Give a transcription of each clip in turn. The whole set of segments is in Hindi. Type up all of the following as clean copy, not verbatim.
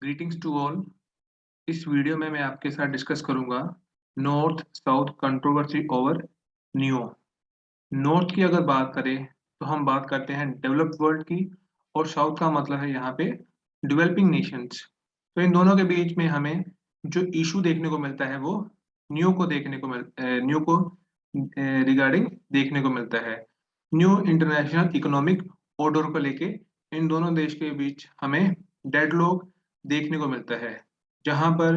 Greetings to all. इस वीडियो में मैं आपके साथ डिस्कस करूंगा north south controversy over NIEO. North की अगर बात करें तो हम बात करते हैं डेवलप्ड वर्ल्ड की, और साउथ का मतलब है यहाँ पे डेवलपिंग नेशंस। तो इन दोनों के बीच में हमें जो इशू देखने को मिलता है वो न्यू को रिगार्डिंग देखने को मिलता है। न्यू इंटरनेशनल इकोनॉमिक ऑर्डर को लेके इन दोनों देश के बीच हमें डेडलॉक देखने को मिलता है, जहां पर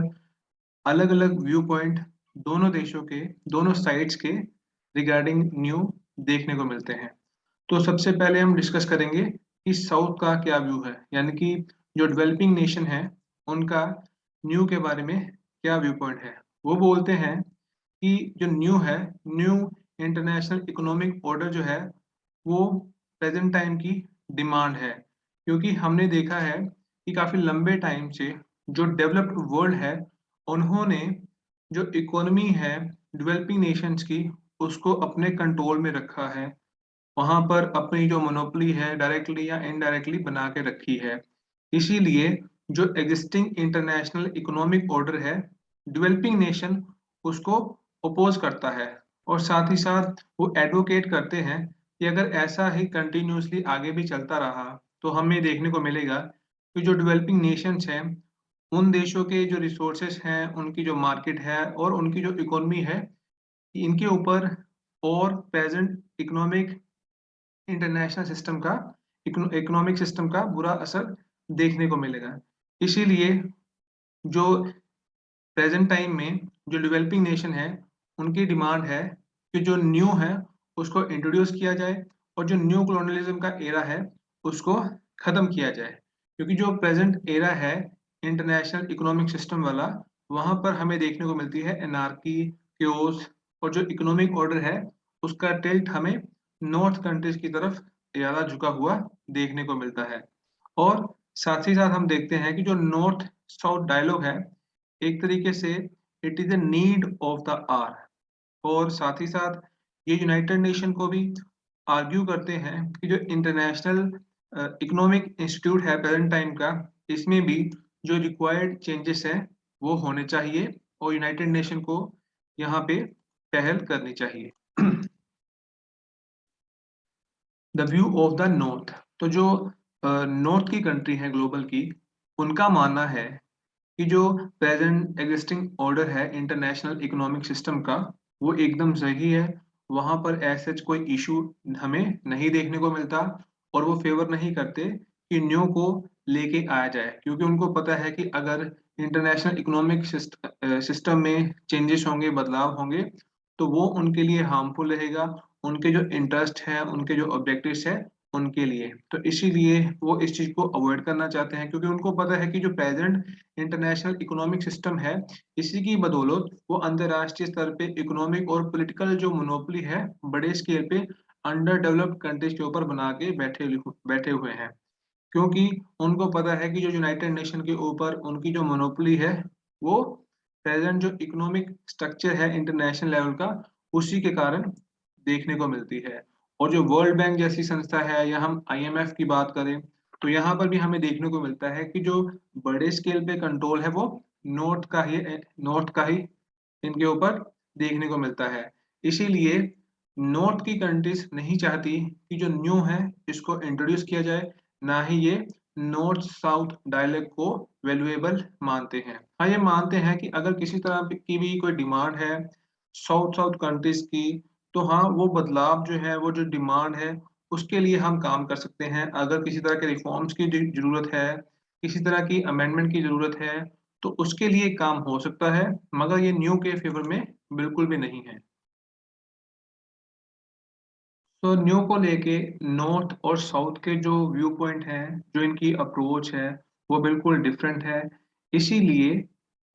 अलग अलग व्यू पॉइंट दोनों देशों के, दोनों साइड्स के रिगार्डिंग न्यू देखने को मिलते हैं। तो सबसे पहले हम डिस्कस करेंगे कि साउथ का क्या व्यू है, यानी कि जो डेवलपिंग नेशन है उनका न्यू के बारे में क्या व्यू पॉइंट है। वो बोलते हैं कि जो न्यू है, न्यू इंटरनेशनल इकोनॉमिक ऑर्डर जो है वो प्रेजेंट टाइम की डिमांड है, क्योंकि हमने देखा है कि काफी लंबे टाइम से जो डेवलप्ड वर्ल्ड है उन्होंने जो इकोनॉमी है डेवलपिंग नेशंस की उसको अपने कंट्रोल में रखा है। वहां पर अपनी जो मोनोपोली है डायरेक्टली या इनडायरेक्टली बना के रखी है। इसीलिए जो एग्जिस्टिंग इंटरनेशनल इकोनॉमिक ऑर्डर है, डेवलपिंग नेशन उसको अपोज करता है, और साथ ही साथ वो एडवोकेट करते हैं कि अगर ऐसा ही कंटिन्यूअसली आगे भी चलता रहा तो हमें देखने को मिलेगा कि जो डेवलपिंग नेशंस हैं उन देशों के जो रिसोर्सेस हैं, उनकी जो मार्केट है और उनकी जो इकोनॉमी है, इनके ऊपर और प्रेजेंट इकोनॉमिक इंटरनेशनल सिस्टम का, इकोनॉमिक सिस्टम का बुरा असर देखने को मिलेगा। इसीलिए जो प्रेजेंट टाइम में जो डेवलपिंग नेशन है उनकी डिमांड है कि जो न्यू है उसको इंट्रोड्यूस किया जाए, और जो न्यू कॉलोनियलिज्म का एरा है उसको खत्म किया जाए। क्योंकि जो प्रेजेंट एरा है इंटरनेशनल इकोनॉमिक सिस्टम वाला, वहां पर हमें देखने को मिलती है एनार्की, क्योस, और जो इकोनॉमिक ऑर्डर है उसका टिल्ट हमें नॉर्थ कंट्रीज की तरफ ज्यादा झुका हुआ देखने को मिलता है। और साथ ही साथ हम देखते हैं कि जो नॉर्थ साउथ डायलॉग है, एक तरीके से it is a need of the hour. और साथ ही साथ ये यूनाइटेड नेशन को भी आर्ग्यू करते हैं कि जो इंटरनेशनल इकोनॉमिक इंस्टीट्यूट है प्रेजेंट टाइम का, इसमें भी जो रिक्वायर्ड चेंजेस हैं वो होने चाहिए, और यूनाइटेड नेशन को यहाँ पे पहल करनी चाहिए। The view of the north. तो जो नॉर्थ की कंट्री है ग्लोबल की, उनका मानना है कि जो प्रेजेंट एग्जिस्टिंग ऑर्डर है इंटरनेशनल इकोनॉमिक सिस्टम का वो एकदम सही है। वहां पर ऐसे कोई इशू हमें नहीं देखने को मिलता, और वो फेवर नहीं करते कि न्यू को लेके आया जाए, क्योंकि उनको पता है कि अगर इंटरनेशनल इकोनॉमिक सिस्टम में चेंजेस होंगे, बदलाव होंगे, तो वो उनके लिए हार्मफुल रहेगा, उनके जो इंटरेस्ट है, उनके जो ऑब्जेक्टिव्स है उनके लिए। तो इसीलिए वो इस चीज को अवॉइड करना चाहते हैं, क्योंकि उनको पता है कि जो प्रेजेंट इंटरनेशनल इकोनॉमिक सिस्टम है, इसी की बदौलत वो अंतर्राष्ट्रीय स्तर पे इकोनॉमिक और पॉलिटिकल जो मोनोपोली है बड़े स्केल पे अंडर डेवलप्ड कंट्रीज के ऊपर बना के बैठे हुए हैं। क्योंकि उनको पता है कि जो यूनाइटेड नेशन के ऊपर उनकी जो मोनोपोली है वो प्रेजेंट जो इकोनॉमिक स्ट्रक्चर है इंटरनेशनल लेवल का, उसी के कारण देखने को मिलती है। और जो वर्ल्ड बैंक जैसी संस्था है, या हम आईएमएफ की बात करें, तो यहाँ पर भी हमें देखने को मिलता है कि जो बड़े स्केल पे कंट्रोल है वो नॉर्थ का ही इनके ऊपर देखने को मिलता है। इसीलिए नॉर्थ की कंट्रीज नहीं चाहती कि जो न्यू है इसको इंट्रोड्यूस किया जाए, ना ही ये नॉर्थ साउथ डायलेक्ट को वैल्यूएबल मानते हैं। हाँ, ये मानते हैं कि अगर किसी तरह की भी कोई डिमांड है साउथ साउथ कंट्रीज की, तो हाँ वो बदलाव जो है, वो जो डिमांड है उसके लिए हम काम कर सकते हैं। अगर किसी तरह के रिफॉर्म्स की जरूरत है, किसी तरह की अमेंडमेंट की जरूरत है, तो उसके लिए काम हो सकता है, मगर ये न्यू के फेवर में बिल्कुल भी नहीं है। तो न्यू को लेके नॉर्थ और साउथ के जो व्यू पॉइंट हैं, जो इनकी अप्रोच है, वो बिल्कुल डिफरेंट है। इसीलिए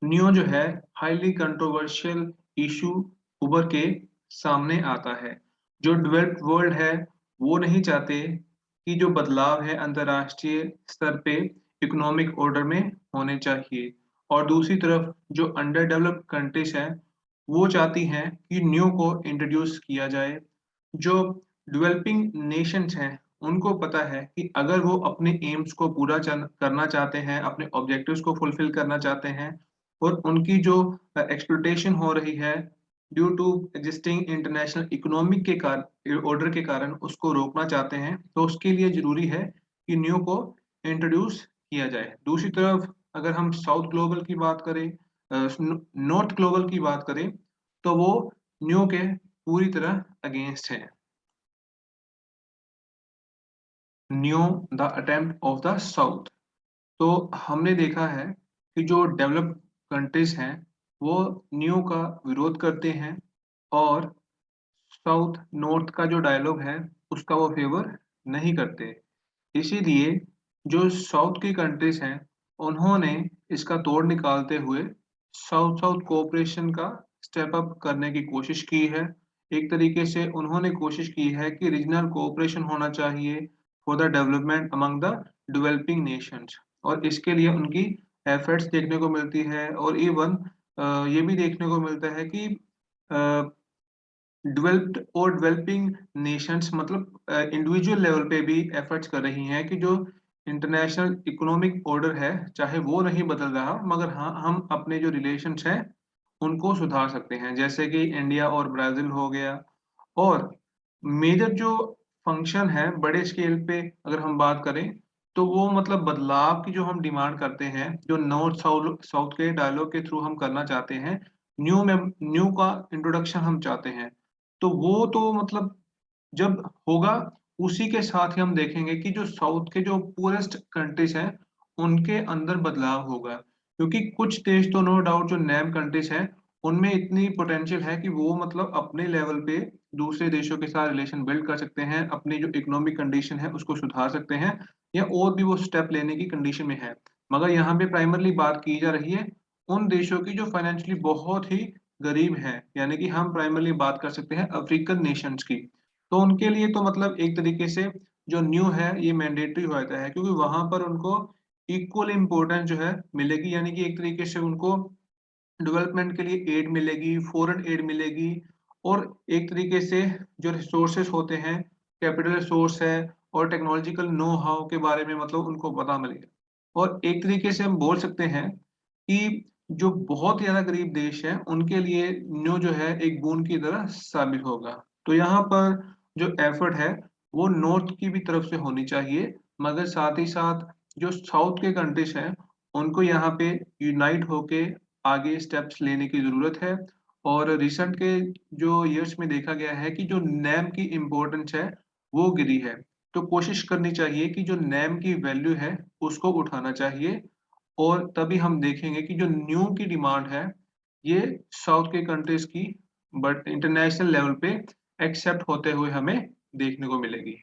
न्यू जो है हाईली कंट्रोवर्शियल इशू उभर के सामने आता है। जो डेवलप्ड वर्ल्ड है वो नहीं चाहते कि जो बदलाव है अंतर्राष्ट्रीय स्तर पे इकोनॉमिक ऑर्डर में होने चाहिए, और दूसरी तरफ जो अंडर डेवलप्ड कंट्रीज हैं वो चाहती हैं कि न्यू को इंट्रोड्यूस किया जाए। जो डेवलपिंग नेशंस हैं उनको पता है कि अगर वो अपने एम्स को पूरा करना चाहते हैं, अपने ऑब्जेक्टिव्स को फुलफिल करना चाहते हैं और उनकी जो एक्सप्लॉइटेशन हो रही है due to existing international economic के ऑर्डर के कारण उसको रोकना चाहते हैं, तो उसके लिए जरूरी है कि न्यू को इंट्रोड्यूस किया जाए। दूसरी तरफ अगर हम साउथ ग्लोबल की बात करें, नॉर्थ ग्लोबल की बात करें, तो वो न्यू के पूरी तरह अगेंस्ट है। New the attempt of the south. तो हमने देखा है कि जो डेवलप्ड कंट्रीज हैं वो न्यू का विरोध करते हैं और साउथ नॉर्थ का जो डायलॉग है उसका वो फेवर नहीं करते। इसीलिए जो साउथ की कंट्रीज हैं उन्होंने इसका तोड़ निकालते हुए साउथ साउथ कोऑपरेशन का स्टेप अप करने की कोशिश की है। एक तरीके से उन्होंने कोशिश की है कि रीजनल कोऑपरेशन होना चाहिए for the development among the developing Nations, और इसके लिए उनकी एफर्ट्स देखने को मिलती है। और इवन ये भी देखने को मिलता है कि डेवलप्ड और डेवलपिंग नेशंस मतलब इंडिविजुअल लेवल पे भी एफर्ट्स कर रही हैं कि जो इंटरनेशनल इकोनॉमिक ऑर्डर है चाहे वो नहीं बदल रहा, मगर हाँ हम अपने जो रिलेशंस हैं उनको सुधार सकते हैं, जैसे कि इंडिया और ब्राजील हो गया। और मेजर जो फंक्शन है बड़े स्केल पे अगर हम बात करें, तो वो मतलब बदलाव की जो हम डिमांड करते हैं, जो नॉर्थ साउथ साउथ के डायलॉग के थ्रू हम करना चाहते हैं, न्यू का इंट्रोडक्शन हम चाहते हैं, तो वो तो मतलब जब होगा उसी के साथ ही हम देखेंगे कि जो साउथ के जो पुअरेस्ट कंट्रीज हैं उनके अंदर बदलाव होगा, क्योंकि कुछ देश तो नो डाउट जो नैम कंट्रीज हैं उनमें इतनी पोटेंशियल है कि वो मतलब अपने लेवल पे दूसरे देशों के साथ रिलेशन बिल्ड कर सकते हैं, अपनी जो इकोनॉमिक कंडीशन है उसको सुधार सकते हैं, या और भी वो स्टेप लेने की कंडीशन में है। मगर यहाँ पे प्राइमरली बात की जा रही है उन देशों की जो फाइनेंशियली बहुत ही गरीब हैं, यानी कि हम प्राइमरली बात कर सकते हैं अफ्रीकन नेशंस की। तो उनके लिए तो मतलब एक तरीके से जो न्यू है ये मैंडेटरी हो जाता है, क्योंकि वहां पर उनको इक्वल इम्पोर्टेंस जो है मिलेगी, यानी कि एक तरीके से उनको डेवलपमेंट के लिए एड मिलेगी, फॉरेन एड मिलेगी, और एक तरीके से जो रिसोर्सेस होते हैं, कैपिटल रिसोर्स है और टेक्नोलॉजिकल नो हाउ के बारे में मतलब उनको पता मिलेगा। और एक तरीके से हम बोल सकते हैं कि जो बहुत ज्यादा गरीब देश हैं उनके लिए न्यू जो है एक बून की तरह साबित होगा। तो यहाँ पर जो एफर्ट है वो नॉर्थ की भी तरफ से होनी चाहिए, मगर साथ ही साथ जो साउथ के कंट्रीज हैं उनको यहाँ पे यूनाइट होके आगे स्टेप्स लेने की जरूरत है। और रिसेंट के जो ईयर्स में देखा गया है कि जो नैम की इम्पोर्टेंस है वो गिरी है, तो कोशिश करनी चाहिए कि जो नैम की वैल्यू है उसको उठाना चाहिए, और तभी हम देखेंगे कि जो न्यू की डिमांड है ये साउथ के कंट्रीज की बट इंटरनेशनल लेवल पे एक्सेप्ट होते हुए हमें देखने को मिलेगी।